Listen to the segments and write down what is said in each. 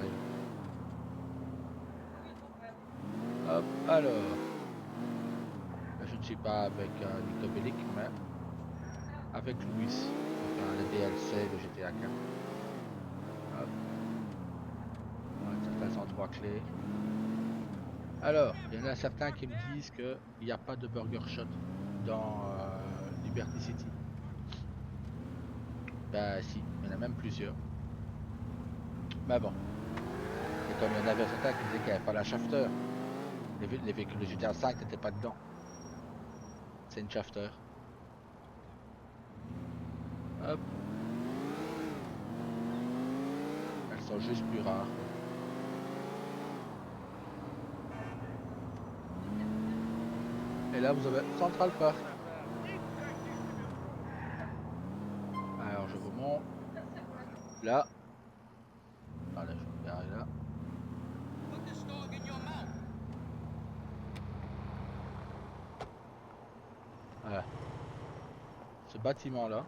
j'arrive. Hop, alors. Là, je ne suis pas avec Nico Bellic, mais avec Louis. Donc, le DLC de GTA 4. Hop. Dans certains endroits clés. Alors, il y en a certains qui me disent qu'il n'y a pas de Burger Shot dans Liberty City. Bah si, il y en a même plusieurs. Mais bon. Et comme il y en avait certains qui disaient qu'il n'y avait pas la shafter. Les véhicules de GTA 5 n'étaient pas dedans. C'est une shafter. Hop. Elles sont juste plus rares. Et là vous avez Central Park. Alors je vous montre. Là. Allez, je vais me garer là. Voilà. Ce bâtiment là.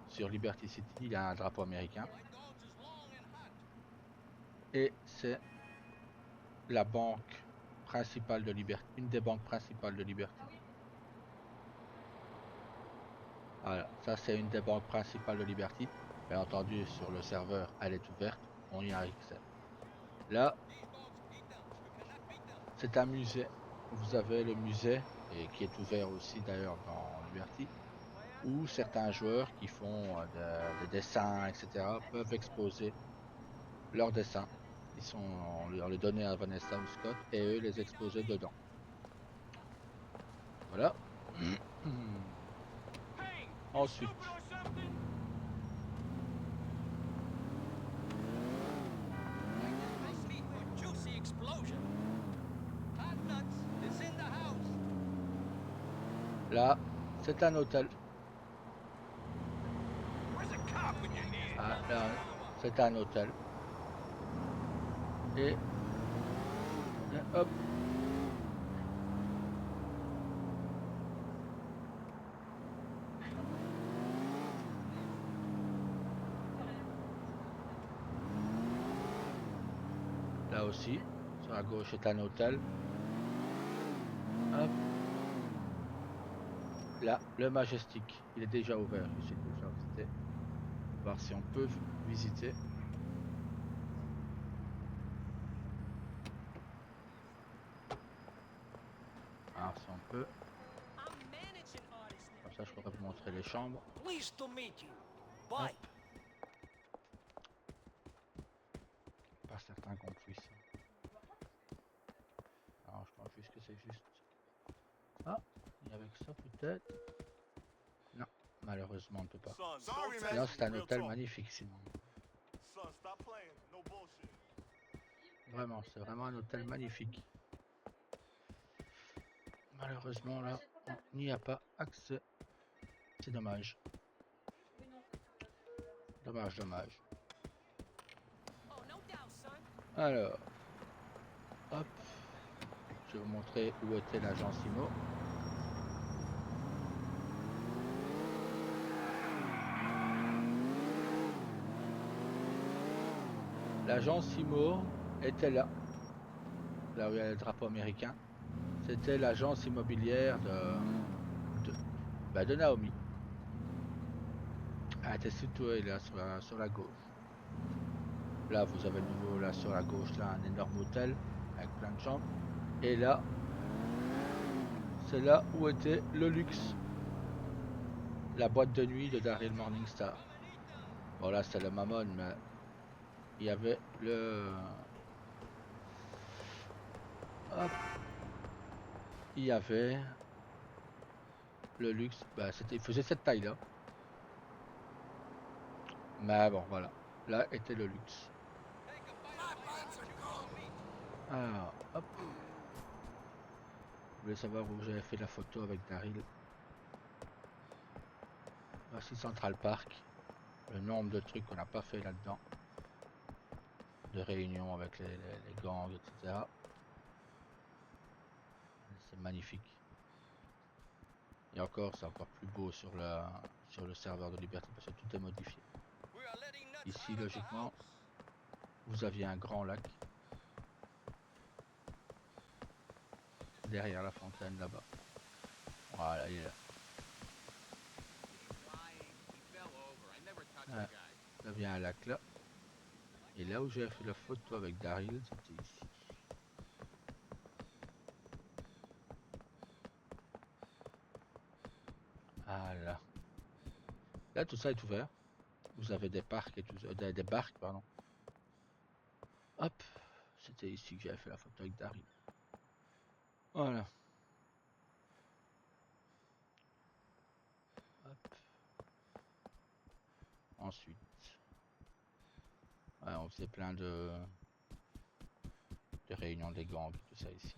Sur Liberty City, il y a un drapeau américain. Et c'est la banque principale de Liberty. Une des banques principales de Liberty. Voilà, ça c'est une des banques principales de Liberty. Bien entendu, sur le serveur, elle est ouverte. On y a accès. Là, c'est un musée. Vous avez le musée, et qui est ouvert aussi d'ailleurs dans Liberty, où certains joueurs qui font des dessins, etc., peuvent exposer leurs dessins. On les donnait à Vanessa ou Scott, et eux les exposaient dedans. Voilà. Ensuite. Là, c'est un hôtel. Ah, là, c'est un hôtel. Et hop. Là aussi, sur la gauche est un hôtel. Hop. Là, le Majestic, il est déjà ouvert. J'essaie de le faire visiter. Voir si on peut visiter. Alors si on peut. Comme ça, je pourrais vous montrer les chambres. Hop. Pas certain qu'on puisse. Alors je pense juste que c'est juste. Ah, et avec ça peut-être. Non, malheureusement on ne peut pas. Là c'est un hôtel magnifique sinon. Vraiment, c'est vraiment un hôtel magnifique. Malheureusement là, on n'y a pas accès. C'est dommage. Dommage, dommage. Alors, hop, je vais vous montrer où était l'agent Simo. L'agent Simo était là, là où il y a le drapeau américain. C'était l'agence immobilière de Naomi. Elle était située là sur la gauche. Là, vous avez le nouveau, là sur la gauche, là, un énorme hôtel avec plein de chambres. Et là, c'est là où était le luxe. La boîte de nuit de Daryl Morningstar. Bon, là, c'est le Mammon, mais il y avait le. Hop. Il y avait le luxe. Bah, il faisait cette taille-là. Mais bon, voilà. Là était le luxe. Alors, hop. Vous voulez savoir où j'avais fait la photo avec Daryl? Voici Central Park. Le nombre de trucs qu'on n'a pas fait là-dedans. De réunions avec les gangs, etc. C'est magnifique. Et encore, c'est encore plus beau sur le serveur de Liberty parce que tout est modifié. Ici, logiquement, vous aviez un grand lac. Derrière la fontaine là-bas. Voilà, il est là. Ah, vous aviez un lac là. Et là où j'ai fait la photo avec Daryl, c'était ici. Voilà. Là, tout ça est ouvert. Vous avez des parcs et tout ça, des barques, pardon. Hop, c'était ici que j'avais fait la photo avec Daryl. Voilà. Hop. Ensuite, ouais, on faisait plein de réunions des gangs, tout ça ici.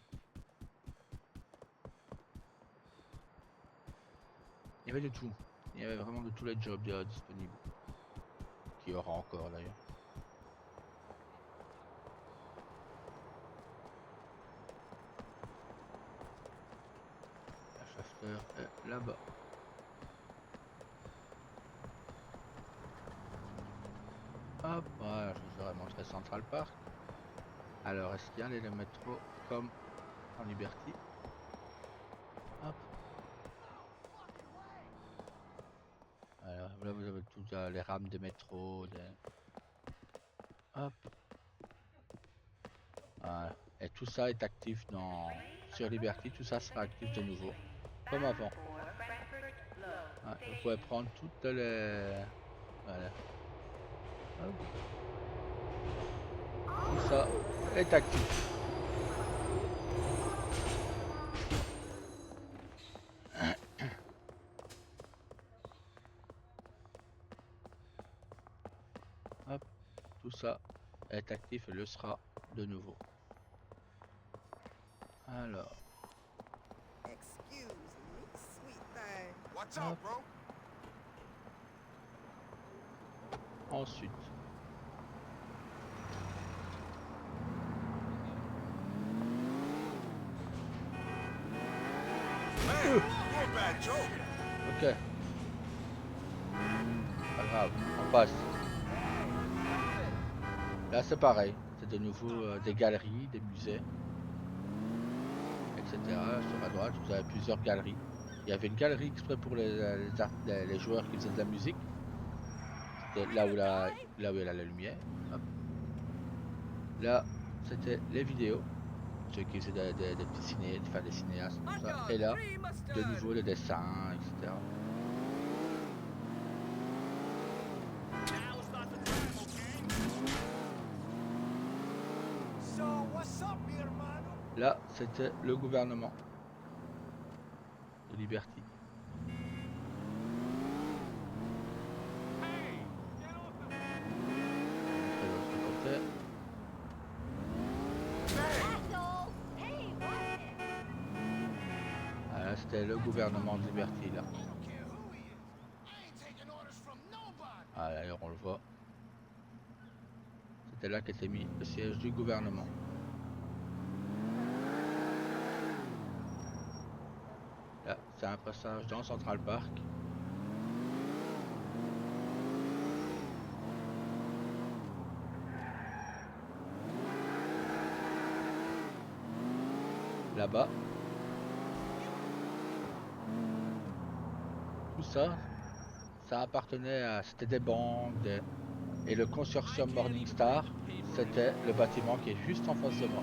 Il y avait de tout. Il y avait vraiment de tous les jobs disponibles. Qu'il y aura encore d'ailleurs. La chauffeur est là-bas. Hop, voilà, je vous aurais montré Central Park. Alors, est-ce qu'il y a les métros comme en Liberty? Hop. Alors là, vous avez toutes les rames des métros. Hop. Voilà. Et tout ça est actif sur Liberty. Tout ça sera actif de nouveau, comme avant. Ouais, vous pouvez prendre toutes les... Voilà. Hop. Tout ça est actif. Hop. Tout ça est actif et le sera de nouveau. Alors. Excuse me, sweet thing. Watch out, bro. Ensuite. Man, you're a bad joke. Ok. Pas grave, on passe. Là c'est pareil. C'est de nouveau des galeries, des musées, etc. Sur la droite, vous avez plusieurs galeries. Il y avait une galerie exprès pour les joueurs qui faisaient de la musique. C'était là où il y a la lumière. Hop. Là, c'était les vidéos. Ceux qui faisaient des petits enfin des cinéastes, tout ça. Et là, de nouveau les dessins, etc. Là, c'était le gouvernement de Liberty. De l'autre côté. Ah, là, c'était le gouvernement de Liberty, là. Ah, d'ailleurs, on le voit. C'était là qu'était mis le siège du gouvernement. Là, c'est un passage dans Central Park. Là-bas. Tout ça, ça appartenait à... C'était des banques, et le consortium Morningstar, c'était le bâtiment qui est juste en face de moi.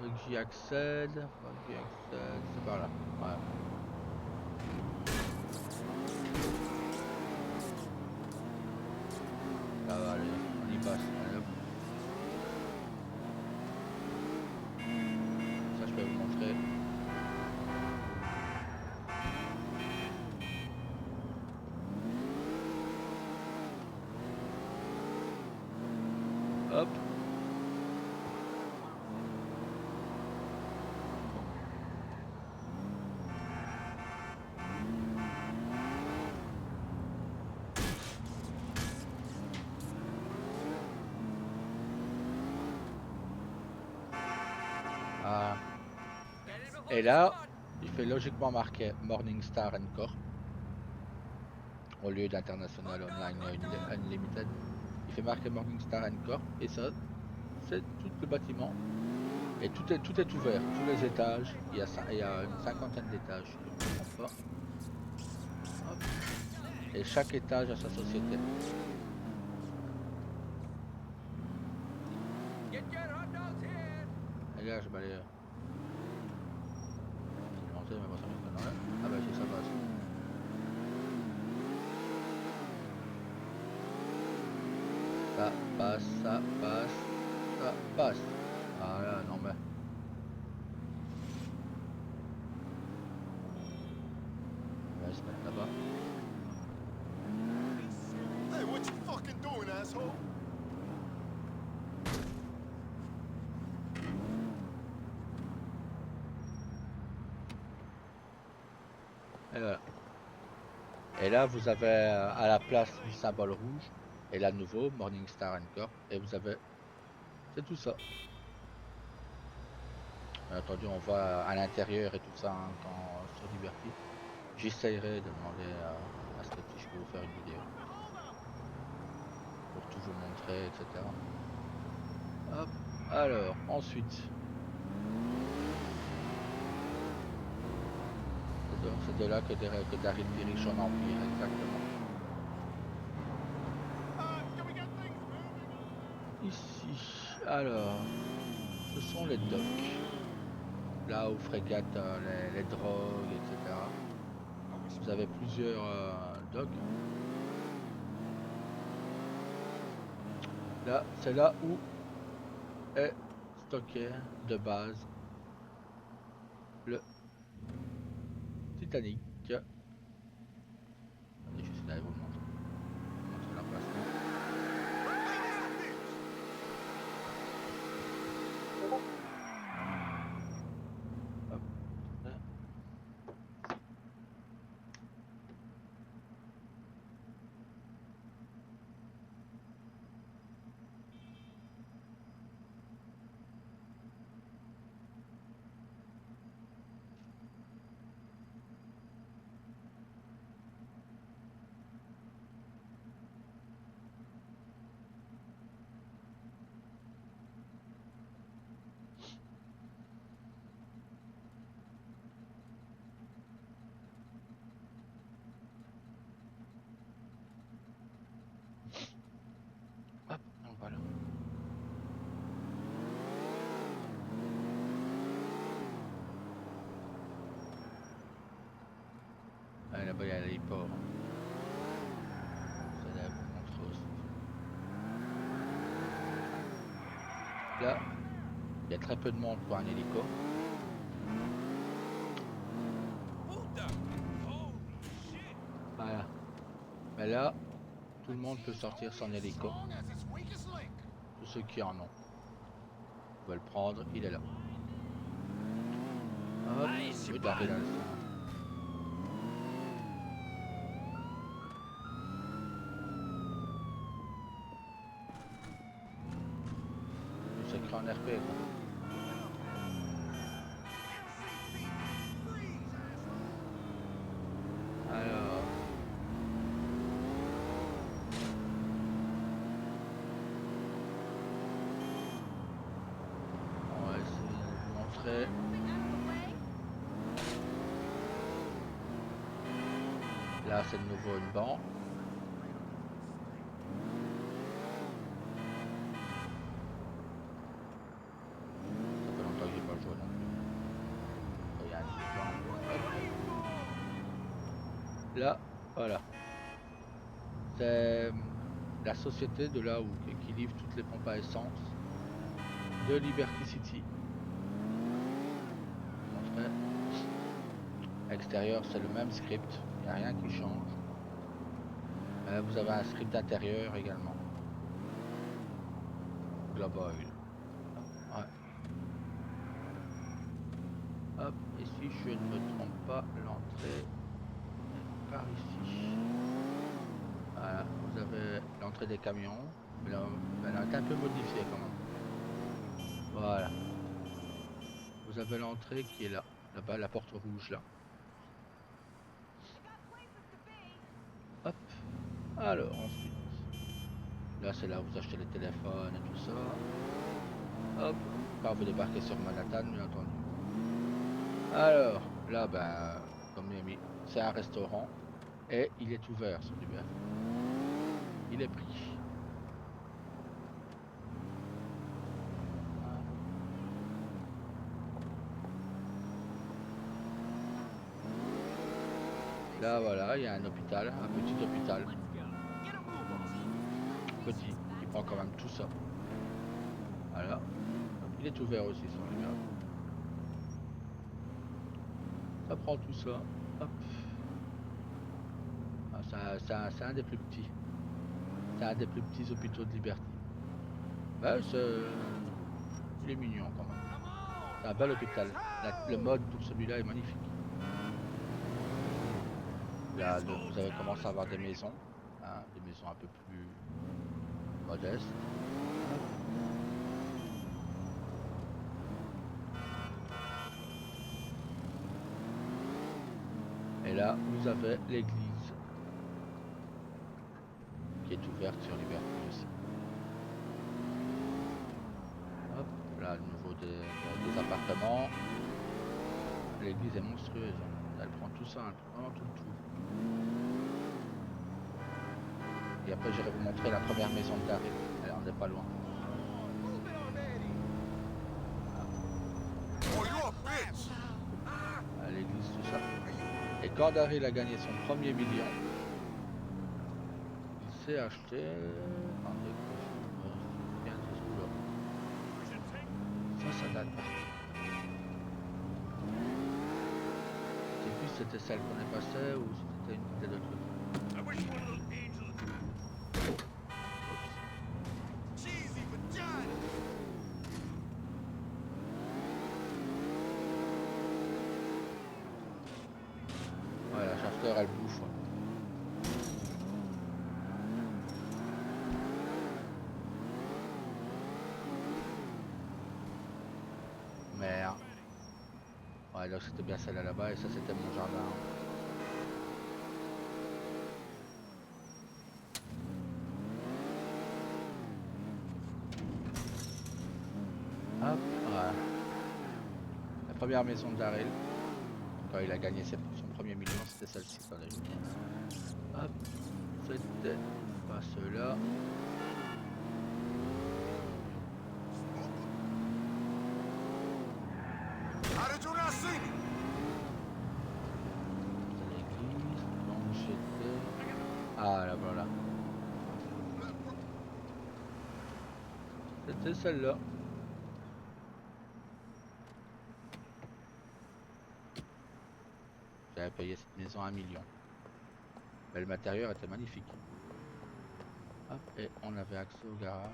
Faut que j'y accède, c'est par là. Voilà. Ça va aller, on y passe. Allez, hop. Ça, je peux vous montrer. Hop. Ah. Et là, il fait logiquement marqué Morningstar Corp. au lieu d'International Online Unlimited. Il fait marquer Morningstar Corp et ça, c'est tout le bâtiment. Et tout est ouvert, tous les étages. Il y a une cinquantaine d'étages, si je ne me trompe pas. Hop. Et chaque étage a sa société. Les gars, je vais aller. Monter, mais bon, ça m'étonnerait. Ah bah si ça passe. Ça passe, ça passe, ça passe. Voilà, non mais. On va se mettre là-bas. Hey, what you fucking doing, asshole? Et voilà. Et là, vous avez à la place du symbole rouge, et là, nouveau, Morningstar Corp, et vous avez. C'est tout ça. Bien entendu, on voit à l'intérieur et tout ça hein, quand sur Liberty. J'essayerai de demander à Scotty si je peux vous faire une vidéo pour tout vous montrer, etc. Hop. Alors, ensuite, c'est de là que Daryl dirige son empire, exactement. Ici, alors, ce sont les docks. Là où frégatent les drogues, etc. Vous avez plusieurs docks. Là, c'est là où est stocké de base le Titanic. Attendez, je vais essayer d'aller vous le montrer. Vous montrer l'emplacement. Hop. Là. Hop, donc voilà. Ah, là-bas, il y a l'héliport. Ça va vous montrer aussi. Là, il y a très peu de monde pour un hélico. Voilà. Mais là, tout le monde peut sortir son hélico. Tous ceux qui en ont veulent prendre, il est là. Hop, oui, Daryl a le sien. C'est écrit en RP quoi. Alors. On va essayer de vous montrer. Là, c'est de nouveau une banque. Ça fait longtemps que j'ai pas joué non plus. Il y a un petit plan. Hop. Là, voilà. C'est la société de là où qui livre toutes les pompes à essence de Liberty City. Je vous montrerai. À l'extérieur, c'est le même script. Il n'y a rien qui change. Vous avez un script intérieur également. Globe Oil. Ouais. Hop, ici, je ne me trompe pas, l'entrée est par ici. Voilà, vous avez l'entrée des camions. Mais là, elle a été un peu modifiée quand même. Voilà. Vous avez l'entrée qui est là. Là-bas, la porte rouge là. Hop. Alors ensuite, là c'est là où vous achetez les téléphones et tout ça. Hop, quand vous débarquez sur Manhattan, bien entendu. Alors, là, ben, comme j'ai mis, c'est un restaurant et il est ouvert sur l'hiver. Il est pris. Là, voilà, il y a un hôpital, un petit hôpital. Petit, il prend quand même tout ça. Voilà. Il est ouvert aussi sur l'hiver. Ça prend tout ça. Hop. Ah, c'est un des plus petits. C'est un des plus petits hôpitaux de Liberty. Ouais, il est mignon quand même. C'est un bel hôpital. Le mode pour celui-là est magnifique. Là, vous avez commencé à avoir des maisons. Hein, des maisons un peu plus modestes. Et là, vous avez l'église qui est ouverte sur Liberty aussi. Hop, là, le nouveau des appartements. L'église est monstrueuse. Elle prend tout ça, elle prend vraiment tout le tout. Et après, j'irai vous montrer la première maison de Daryl. Elle en est pas loin. À l'église, tout ça. Et quand Daryl a gagné son premier million, il s'est acheté. Attendez, que je me souvienne de ce coup-là. Ça date par contre. Je sais plus si c'était celle qu'on est passée ou si c'était une qui était de l'autre côté. Voilà, Shafter elle bouffe. Merde. Ouais, là c'était bien celle-là là-bas et ça c'était mon jardin. Hop, voilà. La première maison de Daryl. Quand il a gagné son premier million, c'était celle-ci. Hop, c'était pas ceux-là. L'église, donc j'étais... Ah là voilà. C'était celle-là. J'avais payé cette maison 1 million. Mais le matériel était magnifique. Hop, et on avait accès au garage.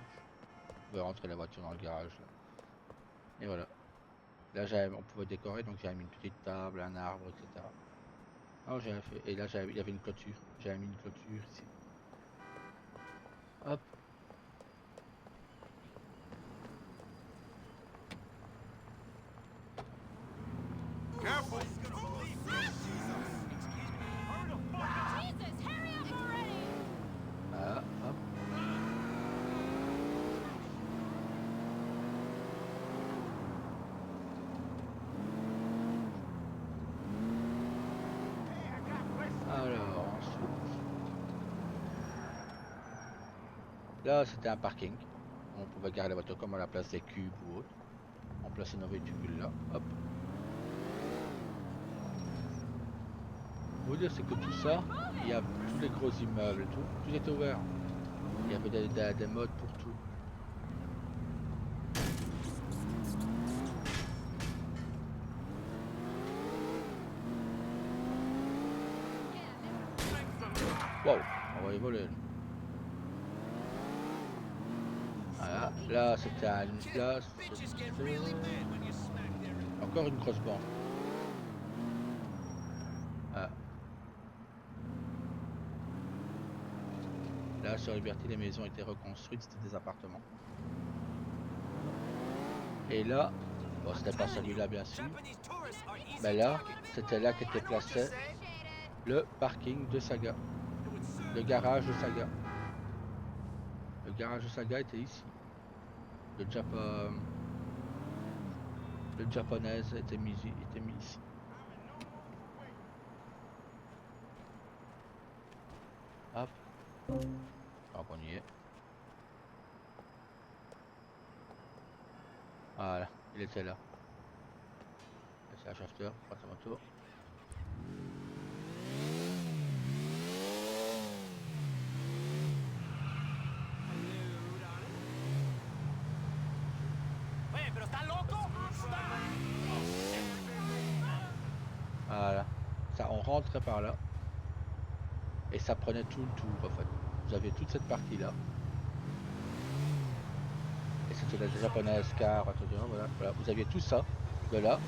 On pouvait rentrer la voiture dans le garage là. Et voilà. Là on pouvait décorer, donc j'avais mis une petite table, un arbre, etc. Alors j'avais fait. Et là il y avait une clôture. J'avais mis une clôture ici. Hop. Careful! Ah, hop. Alors ensuite. Là c'était un parking. On pouvait garer la voiture comme à la place des cubes ou autre. On plaçait nos véhicules là. Hop. Vous dire c'est que tout ça, il y a tous les gros immeubles et tout était ouvert. Il y avait des modes pour tout. Wow, on va y voler. Voilà, là c'était une place. Encore une grosse banque. Ah. Là sur Liberty les maisons étaient reconstruites, c'était des appartements. Et là, bon c'était pas celui-là bien sûr. Mais là, c'était là qu'était placé le parking de Saga. le garage de Saga. Le garage de Saga était ici. Le japonaise était mis ici. Hop. Hop, on y est. Voilà, il était là. C'est la shafter, prends sa moto. Voilà. Ça, on rentrait par là. Et ça prenait tout le tour en fait. Vous avez toute cette partie là. Et c'était la japonaise car, voilà, voilà. Vous aviez tout ça de là.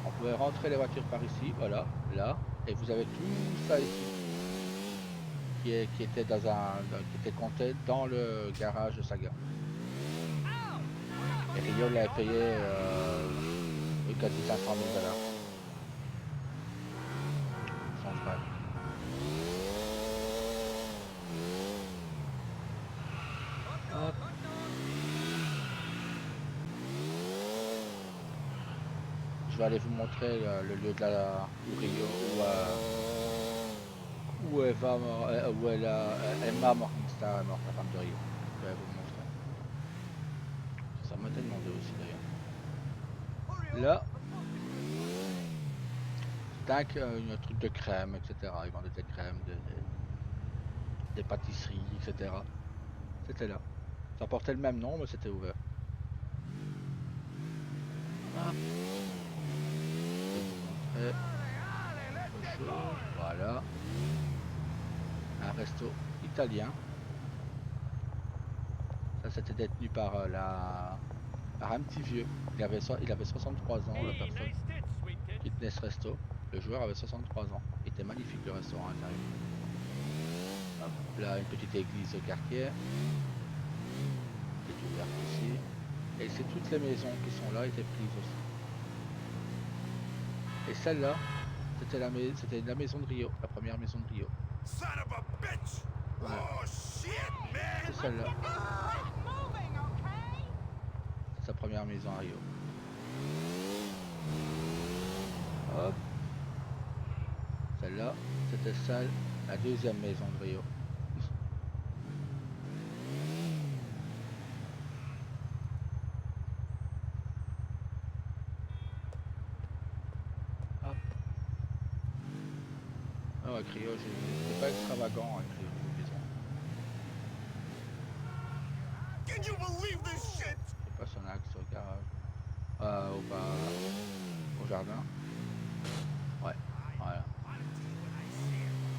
On pouvait rentrer les voitures par ici, voilà, là. Et vous avez tout ça ici. Qui était qui était compté dans le garage de Saga. Et Rio l'avait payé quasi 500 000 $. Son frère. Hop. Je vais aller vous montrer le lieu de où Rio, où Eva, où Emma Morningstar est morte, la femme de Rio. Je vais vous le montrer. Ça m'a été demandé aussi d'ailleurs. Là, c'était un truc de crème, etc. Ils vendaient des crèmes, des pâtisseries, etc. C'était là. Ça portait le même nom, mais c'était ouvert. Ah. Je vais vous montrer. Voilà. Un resto italien. Ça, c'était détenu par par un petit vieux. Il avait 63 ans, la personne qui tenait ce resto. Le joueur avait 63 ans. Il était magnifique le restaurant à l'intérieur. Hop, là, une petite église de quartier. Qui est ouverte aussi. Et c'est toutes les maisons qui sont là étaient prises aussi. Et celle-là, c'était la maison de Rio, la première maison de Rio. Son of a bitch! Voilà. Oh shit, man! C'est celle-là. C'est sa première maison à Rio. Hop. Celle-là, c'était la deuxième maison de Rio. Hop. Ah ouais, Rio, c'est pas extravagant avec Rio, les maisons. Can you believe this shit? C'est pas son axe au garage. Au jardin. Ouais, voilà.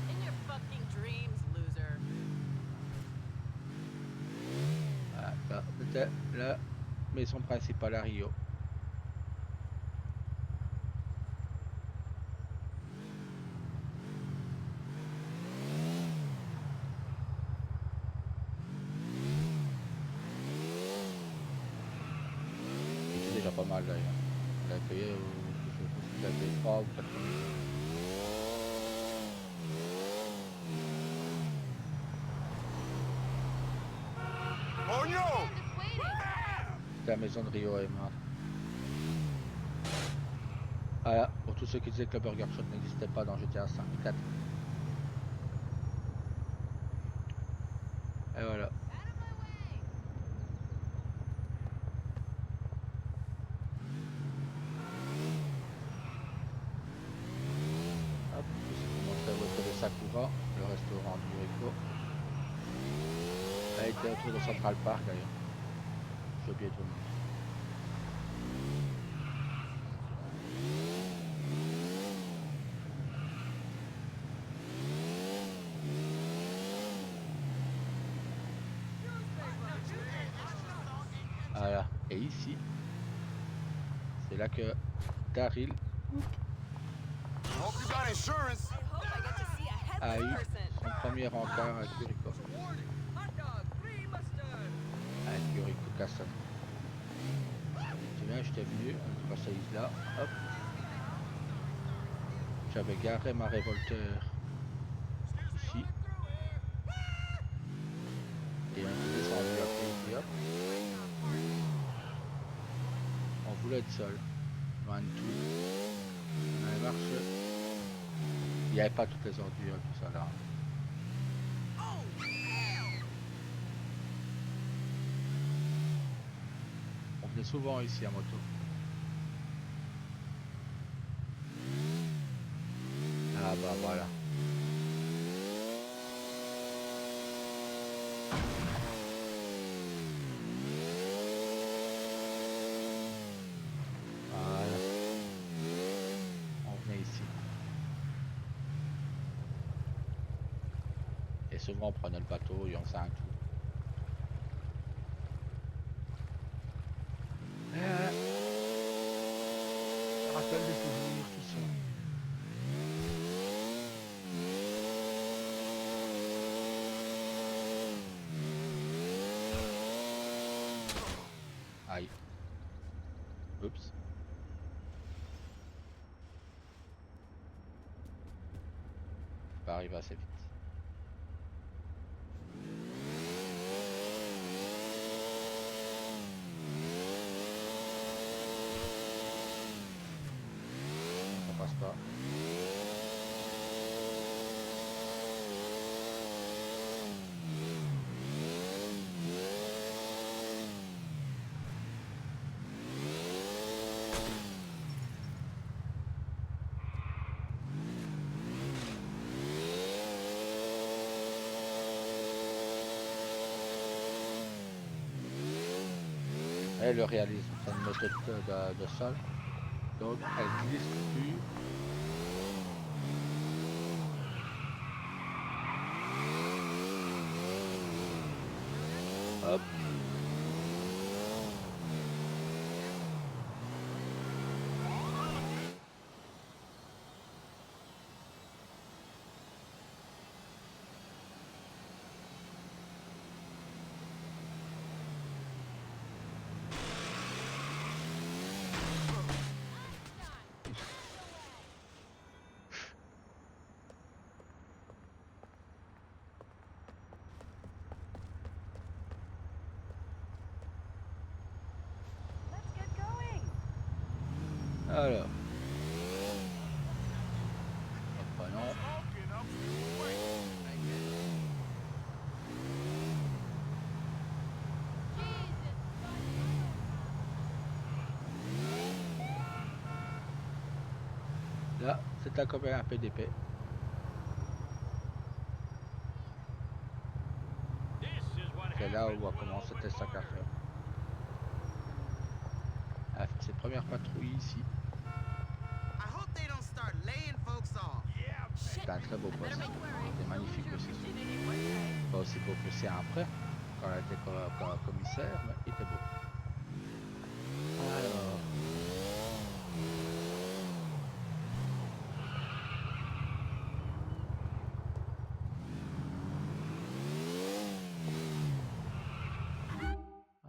In your fucking dreams, loser. Voilà, ça, c'était la maison principale à Rio. C'est déjà pas mal d'ailleurs. On avait payé, je sais payé 3 ou 4 000. Oh no! C'était la maison de Rio Emma. Voilà, pour tous ceux qui disaient que le Burger Shot n'existait pas dans GTA 5, 4. Et voilà. Hop, je vais vous montrer votre de Sakura, le restaurant du Rico. Elle était autour de Central Park d'ailleurs. J'ai oublié tout le monde. Voilà, et ici, c'est là que Daryl Hope you got insurance. a eu son premier encart avec Yuriko. Avec Yuriko Kassan. Tu viens, j'étais venu, on s'assise là, hop. J'avais garé ma révolteur voulait être seul. Loin de tout. On avait marché. Il n'y avait pas toutes les ordures et tout ça là. Oh, hell! On venait souvent ici à moto. Ah bah voilà. Voilà. On venait ici. Et souvent on prenait le bateau et on faisait un tour. Et voilà. Ça rappelle des souvenirs, tout ça. Aïe. Oups. Pas arriver assez vite. Ça passe pas. Et le réalisme, c'est une moto de sol. Donc elle glisse plus. Hop. Let's get going. Alors. Reprenons. Smoking up the way. Là, c'est un copain un PDP. C'est là où a commencé le test à café. Elle a fait ses premières patrouilles ici. I hope they don't start laying folks off. Yeah, C'est un très beau poste. C'est magnifique aussi. Did anyway. Pas aussi beau que c'est après, quand elle était commissaire, mais il était beau. Alors.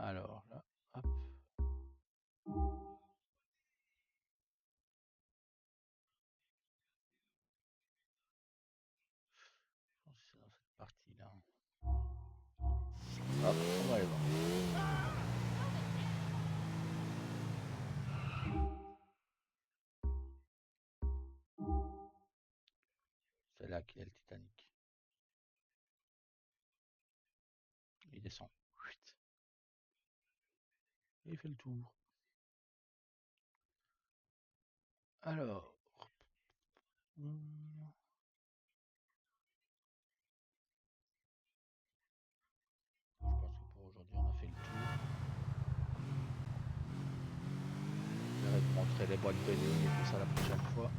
Alors là, hop. Je pense que c'est dans cette partie-là. Hop, on va aller voir. C'est là qu'il y a le Titanic. Il descend. Chut. Et il fait le tour. Alors. Je pense que pour aujourd'hui on a fait le tour. Je vais vous montrer les boîtes de nuit et tout ça la prochaine fois.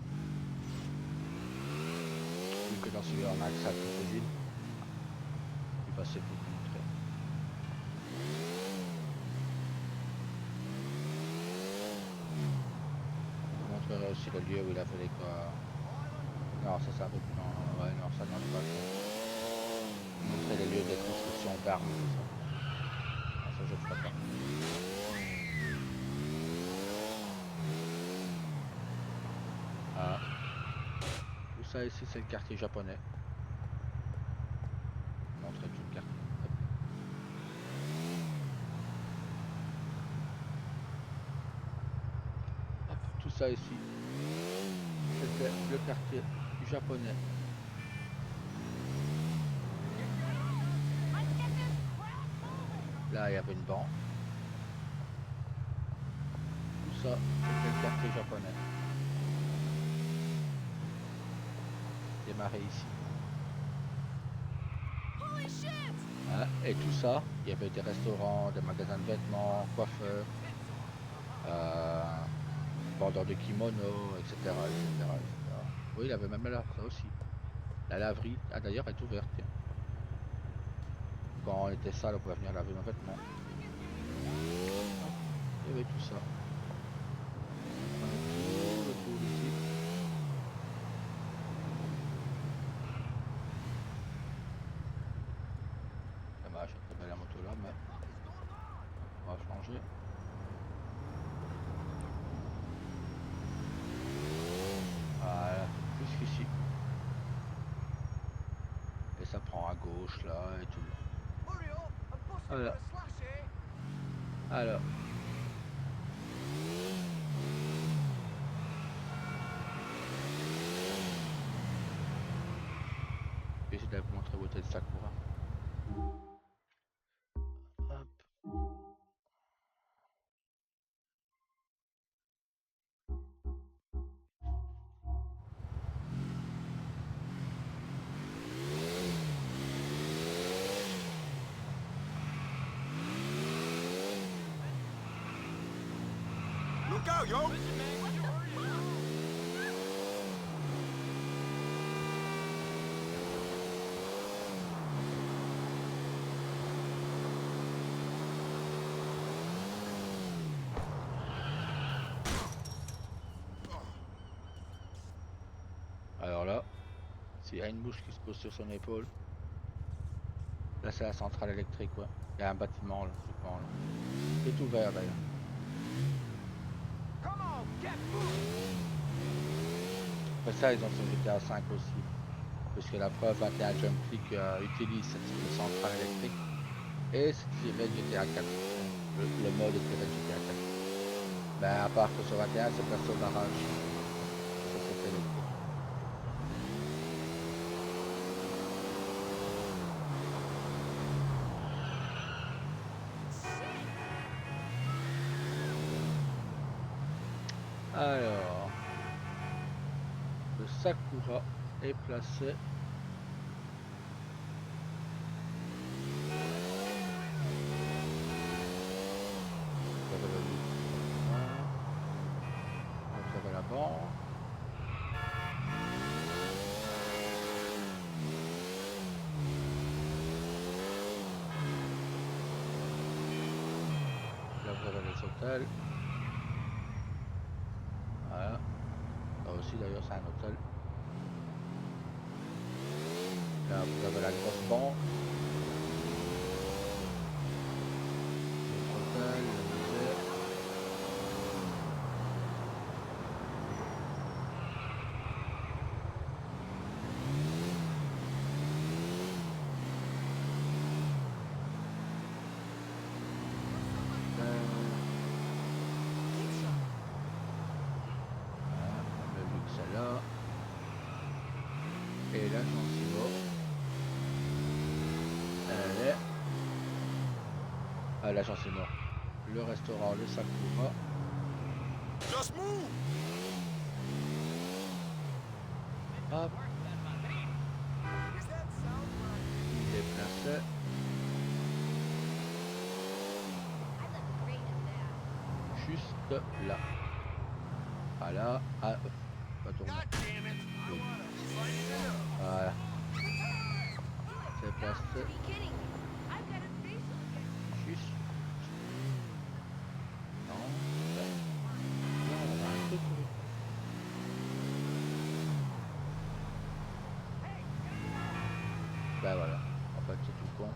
Vu que dans celui-là on a accès à toutes les îles. Il va se vous montrer. Je vous montrerai aussi le lieu où il a volé quoi. Non, ça c'est un peu plus non. Ouais, non, ça n'en est pas. Je vous montrer les lieux de construction d'armes et tout ça. Non, ça je ne ferai pas. Ah. Tout ça ici c'est le quartier japonais. Je vous montrer tout le quartier. Hop. ça ici, c'était le quartier japonais. Let's get this crap moving. Là, il y avait une banque. Tout ça, c'était le quartier japonais. Démarrer ici. Holy shit! Hein, et tout ça, il y avait des restaurants, des magasins de vêtements, coiffeurs, vendeurs de kimonos, etc., etc., etc. Oui, il avait même là, ça aussi. La laverie, ah d'ailleurs, elle est ouverte. Tiens. Quand on était sale, on pouvait venir laver nos vêtements. Il y avait tout ça. On a tout le tour ici. Dommage, c'est belle la moto là, mais on va changer. Voilà, jusqu'ici. Et ça prend à gauche là et tout. Hurry up! I'm busting Voilà. for a slash here. Alors. Je vais essayer de vous montrer l'hôtel Sakura. Hop. Look out, yo! Alors là, s'il y a une mouche qui se pose sur son épaule, là c'est la centrale électrique, ouais. Il y a un bâtiment là, je pense. Là. C'est ouvert d'ailleurs. Come on, get moving! Après ça, ils ont sur GTA 5 aussi. Puisque la preuve 21 Jump Click utilise cette centrale électrique. Et c'est tiré de GTA 4. Le mode est tiré de GTA 4. Ben à part que sur 21, c'est place au barrage. Ça c'est électrique. Alors, le Sakura est placé. Vous avez le vous avez la banque. Là vous avez les hôtels. Voilà. Là aussi d'ailleurs c'est un hôtel. Là vous avez la grosse banque. L'hôtel, le musée. Voilà, on a vu que c'est là. Et là Gentimo. Elle est. Ah là Gentimo. Le restaurant, le Sakura. Just move! Hop, Is that sound right? il est placé. I look great in that. Juste là. Voilà. Ah, pas tourner. God damn it! I wanna find it up. Voilà. C'est placé To be kidding me. I've got a facial again. juste. Non. Là. Là, on a un truc. Ben voilà. En fait, c'est tout con.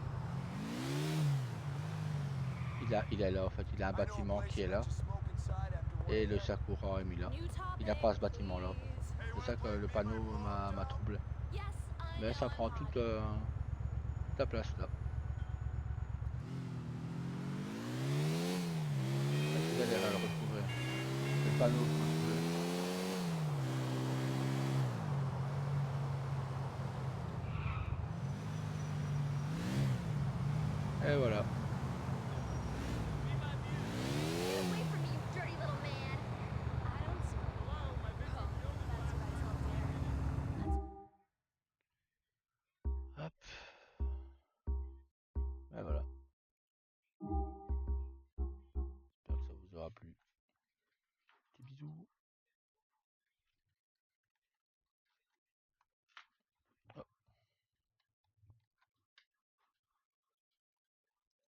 Il est là, en fait. Il a un bâtiment qui est là. Et le Sakura est mis là. Il n'a pas ce bâtiment là. C'est ça que le panneau m'a troublé. Mais ça prend toute la place là. Vous allez le retrouver. C'est le panneau que m'a troublé. Et voilà. Get away from me, you dirty little man. I don't smoke. Hello, my vision Oh, field is that's what I told Darren. Hop. Et voilà.